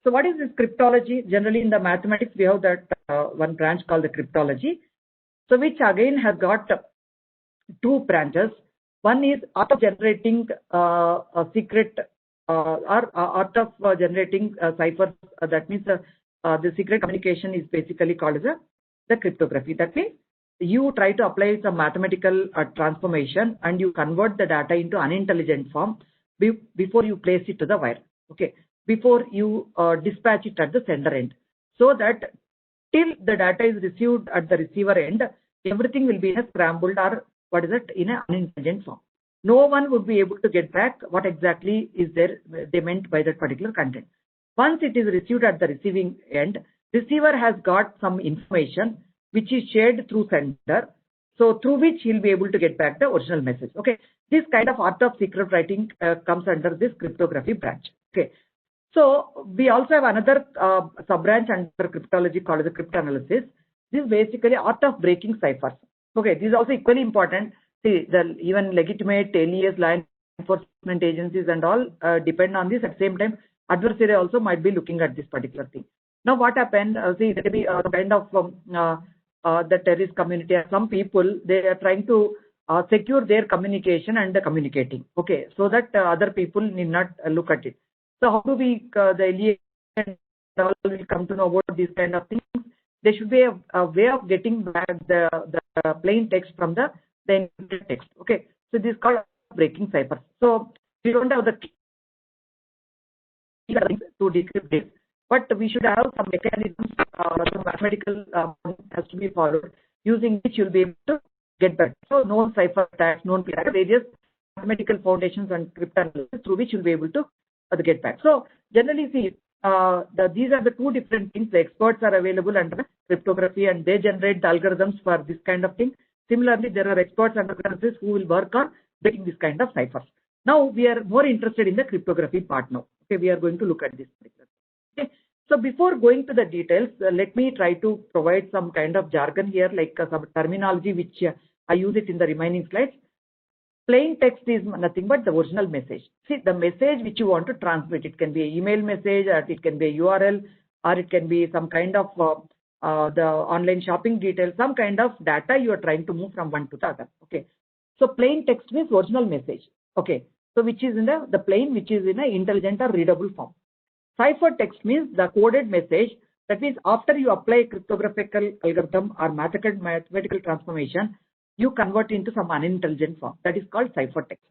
So what is this cryptology? Generally in the mathematics, we have that one branch called the cryptology. So which again has got two branches. One is art of generating a secret or art of generating ciphers. That means the secret communication is basically called as the cryptography. That means you try to apply some mathematical transformation and you convert the data into unintelligent form before you place it to the wire. Okay, before you dispatch it at the sender end, so that till the data is received at the receiver end, everything will be in a scrambled or what is it, in an unintelligent form. No one would be able to get back what exactly is there they meant by that particular content. Once it is received at the receiving end, receiver has got some information which is shared through sender, so through which he'll be able to get back the original message. Okay, this kind of art of secret writing comes under this cryptography branch. Okay, so we also have another sub branch under cryptology called the cryptanalysis. This is basically art of breaking ciphers. Okay, this is also equally important. See, even legitimate alias, law enforcement agencies and all depend on this. At the same time, adversary also might be looking at this particular thing. Now, what happened? See, there may be some kind of the terrorist community. Some people, they are trying to secure their communication and communicating. Okay, so that other people need not look at it. So how do we the aliens will come to know about these kind of things? There should be a way of getting back the plain text from the encrypted text. Okay, so this is called breaking cipher. So we don't have the key to decrypt this, but we should have some mechanisms, some mathematical has to be followed, using which you'll be able to get back. So known cipher attacks, known various mathematical foundations and cryptanalysis through which you'll be able to get back. So generally, see, these are the two different things. The experts are available under cryptography and they generate the algorithms for this kind of thing. Similarly, there are experts under cryptography who will work on breaking this kind of ciphers. Now we are more interested in the cryptography part now. Okay, we are going to look at this. Okay, so before going to the details, let me try to provide some kind of jargon here, like some terminology which I use it in the remaining slides. Plain text is nothing but the original message. See, the message which you want to transmit, it can be an email message, or it can be a URL, or it can be some kind of the online shopping details, some kind of data you are trying to move from one to the other. Okay, so plain text means original message. Okay, so which is in the plain, which is in an intelligent or readable form. Cipher text means the coded message. That means after you apply cryptographical algorithm or mathematical transformation, you convert into some unintelligent form. That is called cipher text.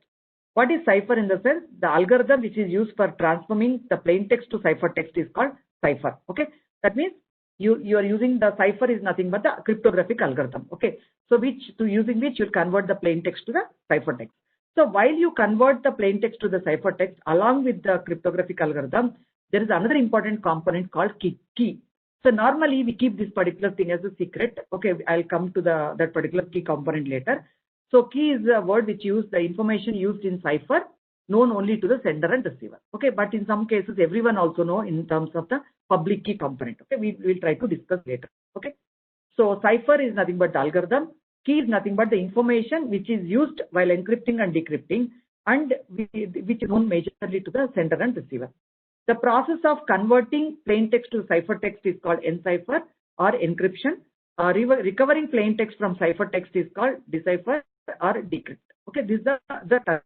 What is cipher in the sense? The algorithm which is used for transforming the plain text to cipher text is called cipher. Okay, that means you are using the cipher is nothing but the cryptographic algorithm. Okay, so using which you'll convert the plain text to the cipher text. So while you convert the plain text to the cipher text along with the cryptographic algorithm, there is another important component called key. So normally we keep this particular thing as a secret. Okay, I'll come to that particular key component later. So key is a word which uses the information used in cipher known only to the sender and receiver. Okay, but in some cases everyone also know in terms of the public key component. Okay, we will try to discuss later. Okay, so cipher is nothing but the algorithm. Key is nothing but the information which is used while encrypting and decrypting, and which is known majorly to the sender and receiver. The process of converting plain text to cipher text is called encipher or encryption. Recovering plain text from cipher text is called decipher or decrypt. Okay, this is the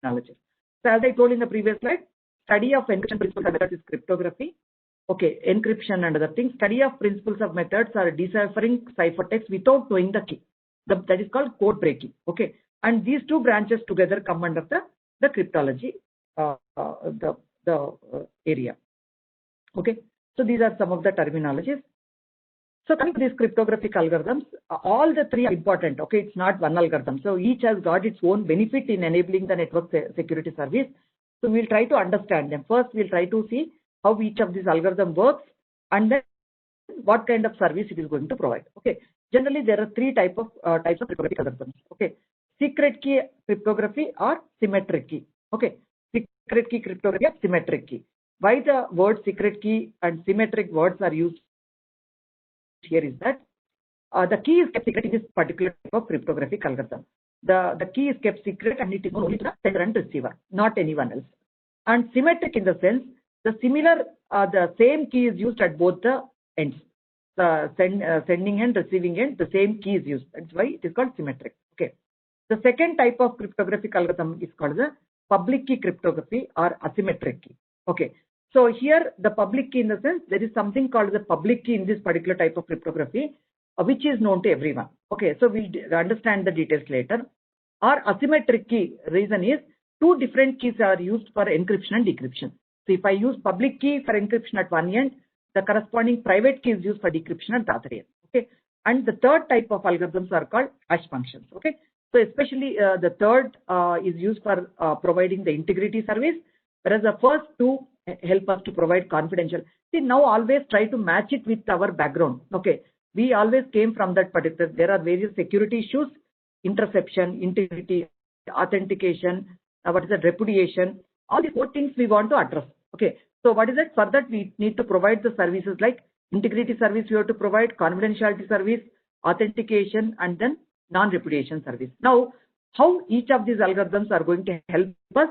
terminology. So as I told in the previous slide, study of encryption principles and methods is cryptography. Okay, encryption and other things. Study of principles of methods are deciphering cipher text without knowing the key. That is called code breaking. Okay, and these two branches together come under the cryptology, the area. Okay, so these are some of the terminologies. So coming to these cryptographic algorithms, all the three are important. Okay, it's not one algorithm. So each has got its own benefit in enabling the network security service. So we'll try to understand them. First, we'll try to see how each of these algorithm works, and then what kind of service it is going to provide. Okay, generally there are three types of cryptographic algorithms. Okay, secret key cryptography or symmetric key. Okay, secret key cryptography or symmetric key. Why the word secret key and symmetric words are used here is that the key is kept secret in this particular type of cryptographic algorithm. The key is kept secret and it is only to the sender and receiver, not anyone else. And symmetric in the sense the same key is used at both the ends. The sending and receiving end, the same key is used. That's why it is called symmetric. Okay. The second type of cryptographic algorithm is called the public key cryptography or asymmetric key. Okay. So here the public key, in the sense there is something called the public key in this particular type of cryptography, which is known to everyone. Okay. So we'll understand the details later. Or asymmetric key, reason is two different keys are used for encryption and decryption. So if I use public key for encryption at one end, the corresponding private key is used for decryption at the other end. Okay. And the third type of algorithms are called hash functions. Okay. So especially the third is used for providing the integrity service, whereas the first two help us to provide confidential. See, now always try to match it with our background. Okay. We always came from that particular. There are various security issues, interception, integrity, authentication, what is that, repudiation. All these 4 things we want to address. Okay. So what is it? For that we need to provide the services like integrity service we have to provide, confidentiality service, authentication, and then non-repudiation service. Now, how each of these algorithms are going to help us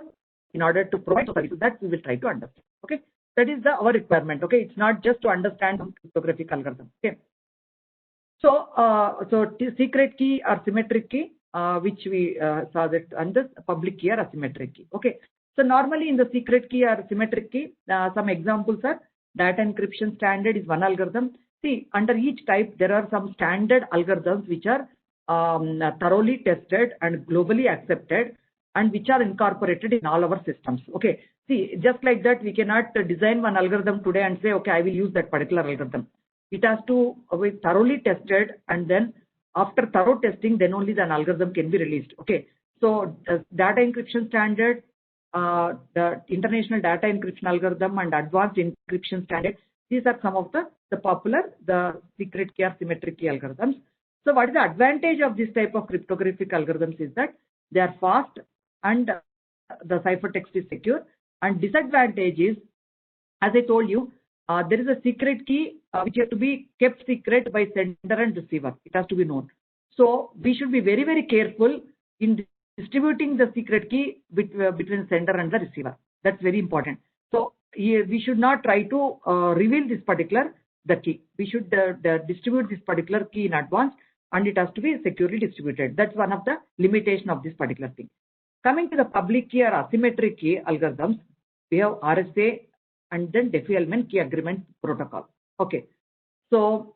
in order to provide services, that we will try to understand. Okay. That is our requirement. Okay. It's not just to understand cryptographic algorithm. Okay. So, secret key or symmetric key, which we saw that, and the public key or asymmetric key. Okay. So normally in the secret key or symmetric key, some examples are data encryption standard is one algorithm. See, under each type there are some standard algorithms which are thoroughly tested and globally accepted, and which are incorporated in all our systems. Okay. See, just like that, we cannot design one algorithm today and say, okay, I will use that particular algorithm. It has to be thoroughly tested, and then after thorough testing, then only the algorithm can be released. Okay. So data encryption standard, the international data encryption algorithm, and advanced encryption standard, these are some of the popular, the secret key or symmetric key algorithms. So what is the advantage of this type of cryptographic algorithms is that they are fast and the ciphertext is secure. And disadvantage is, as I told you, there is a secret key which has to be kept secret by sender and receiver. It has to be known. So we should be very, very careful in distributing the secret key between sender and the receiver. That's very important. So here we should not try to reveal this particular key. We should distribute this particular key in advance, and it has to be securely distributed. That's one of the limitation of this particular thing. Coming to the public key or asymmetric key algorithms, we have RSA and then Diffie-Hellman key agreement protocol. Okay. So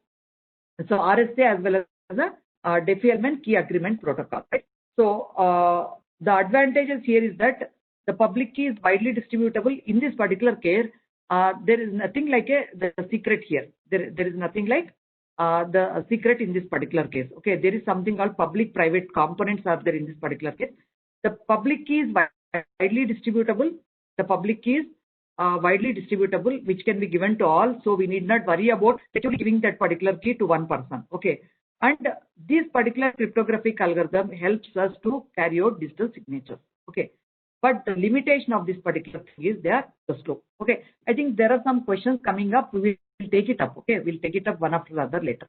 RSA as well as the Diffie-Hellman key agreement protocol. Right? So the advantages here is that the public key is widely distributable. In this particular case, there is nothing like the secret here. There is nothing like the secret in this particular case. Okay, there is something called public-private components are there in this particular case. The public key is widely distributable. The public key is widely distributable, which can be given to all. So we need not worry about actually giving that particular key to one person. Okay. And this particular cryptographic algorithm helps us to carry out digital signatures. Okay. But the limitation of this particular thing is they are slow. Okay. I think there are some questions coming up. We will take it up. Okay. We'll take it up one after the other later.